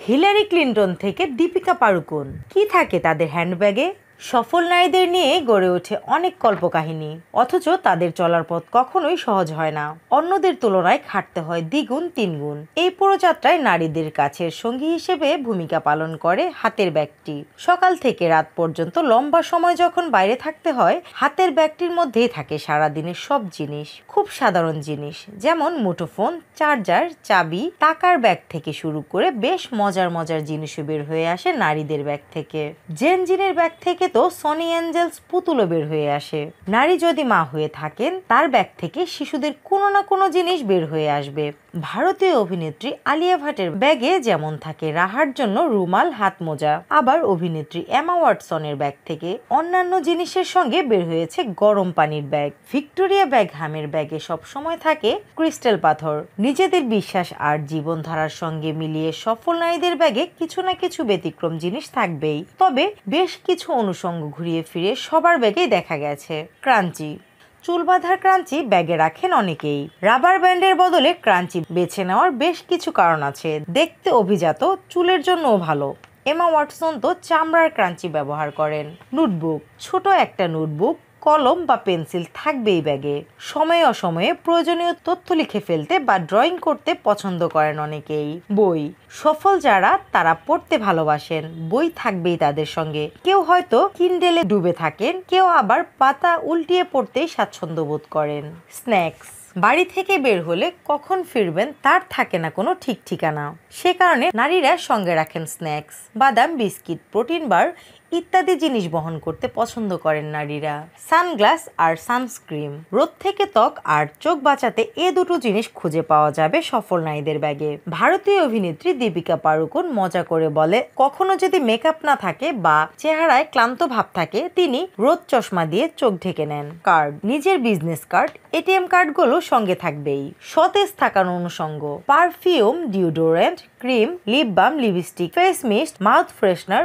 Hillary Clinton থেকে দীপিকা পাড়ুকোন কি থাকে তাদের হ্যান্ডব্যাগে? সফল নারীদের নিয়ে গড়ে ওঠে অনেক কল্পকাহিনী, অথচ তাদের চলার পথ কখনোই সহজ হয় না। অন্যদের তুলনায় খাটতে হয় দ্বিগুণ তিনগুণ। এই পুরো যাত্রায় নারীদের কাছের সঙ্গী হিসেবে ভূমিকা পালন করে হাতের ব্যাগটি। সকাল থেকে রাত পর্যন্ত লম্বা সময় যখন বাইরে থাকতে হয়, হাতের ব্যাগটির মধ্যেই থাকে সারাদিনের সব জিনিস। খুব সাধারণ জিনিস, যেমন মুঠোফোন, চার্জার, চাবি। টাকার ব্যাগ থেকে শুরু করে বেশ মজার মজার জিনিসও বের হয়ে আসে নারীদের ব্যাগ থেকে। জেনজিনের ব্যাগ থেকে তো সনি অ্যাঞ্জেলস পুতুলও বের হয়ে আসে। নারী যদি মা হয়ে থাকেন, তার ব্যাগ থেকে শিশুদের কোনো না কোনো জিনিস বের হয়ে আসবে। ভারতীয় অভিনেত্রী আলিয়া ভাটের ব্যাগে যেমন থাকে রাহার জন্য রুমাল, হাত মোজা, আবার অভিনেত্রী এমা ওয়াটসনের ব্যাগ থেকে অন্যান্য জিনিসের সঙ্গে বের হয়েছে গরম পানির ব্যাগ। ভিক্টোরিয়া বেকহ্যামের ব্যাগে সবসময় থাকে ক্রিস্টাল পাথর। নিজেদের বিশ্বাস আর জীবনধারার সঙ্গে মিলিয়ে সফল নারীদের ব্যাগে কিছু না কিছু ব্যতিক্রম জিনিস থাকবেই। তবে বেশ কিছু অনুষঙ্গ ঘুরিয়ে ফিরে সবার ব্যাগেই দেখা গেছে ক্রাঞ্চি। চুল বাঁধার ক্রাঞ্চি ব্যাগে রাখেন অনেকেই। রাবার ব্যান্ডের বদলে ক্রাঞ্চি বেছে নেওয়ার বেশ কিছু কারণ আছে। দেখতে অভিজাত, চুলের জন্যও ভালো। এমা ওয়াটসন তো চামড়ার ক্রাঞ্চি ব্যবহার করেন। নোটবুক, ছোট একটা নোটবুক, কলম বা পেন্সিল থাকবেই ব্যাগে। সময়ে অসময়ে প্রয়োজনীয় তথ্য লিখে ফেলতে বা ড্রয়িং করতে পছন্দ করেন অনেকেই। বই, সফল যারা তারা পড়তে ভালোবাসেন, বই থাকবেই তাদের সঙ্গে। কেউ হয়তো কিন্ডেলে ডুবে থাকেন, কেউ আবার পাতা উল্টিয়ে পড়তেই স্বাচ্ছন্দ্য বোধ করেন। স্ন্যাক্স, বাড়ি থেকে বের হলে কখন ফিরবেন তার থাকে না কোনো ঠিক ঠিকানা। সে কারণে নারীরা সঙ্গে রাখেন স্ন্যাক্স, বাদাম, বিস্কিট, প্রোটিন বার ইত্যাদি জিনিস বহন করতে পছন্দ করেন নারীরা। সানগ্লাস আর সানস্ক্রিন, রোদ থেকে ত্বক আর চোখ বাঁচাতে এ দুটো জিনিস খুঁজে পাওয়া যাবে সফল নারীদের ব্যাগে। ভারতীয় অভিনেত্রী দীপিকা পাড়ুকোন মজা করে বলে, কখনো যদি মেকআপ না থাকে বা চেহারায় ক্লান্ত ভাব থাকে, তিনি রোদ চশমা দিয়ে চোখ ঢেকে নেন। কার্ড, নিজের বিজনেস কার্ড, এটিএম কার্ডগুলো সঙ্গে থাকবেই। সতেজ থাকার অনুষঙ্গ, perfume, deodorant, cream, lip balm, lipstick, face mist, mouth freshener,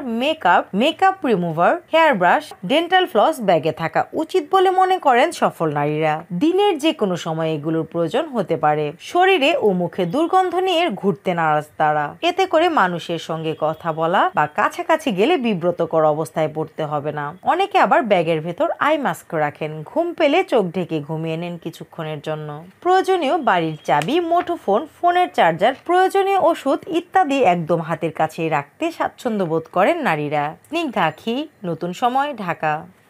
makeup remover, hair brush, dental floss ব্যাগে থাকা উচিত বলে মনে করেন সফল নারীরা। দিনের যে কোনো সময় এগুলোর প্রয়োজন হতে পারে। শরীরে ও মুখে দুর্গন্ধ নিয়ে ঘুরতে নারাজ তারা। এতে করে মানুষের সঙ্গে কথা বলা বা কাছাকাছি গেলে বিব্রতকর অবস্থায় পড়তে হবে না। অনেকে আবার ব্যাগের ভেতর আই মাস্ক রাখেন, ঘুম পেলে চোখ ঢেকে ঘুমিয়ে নেন কিছুক্ষণের জন্য। প্রয়োজনীয় বাড়ির চাবি, মুঠোফোন, ফোনের চার্জার, প্রয়োজনীয় ওষুধ ইত্যাদি একদম হাতের কাছেই রাখতে স্বাচ্ছন্দ্য বোধ করেন নারীরা। স্নিগ্ধা আখি, নতুন সময়, ঢাকা।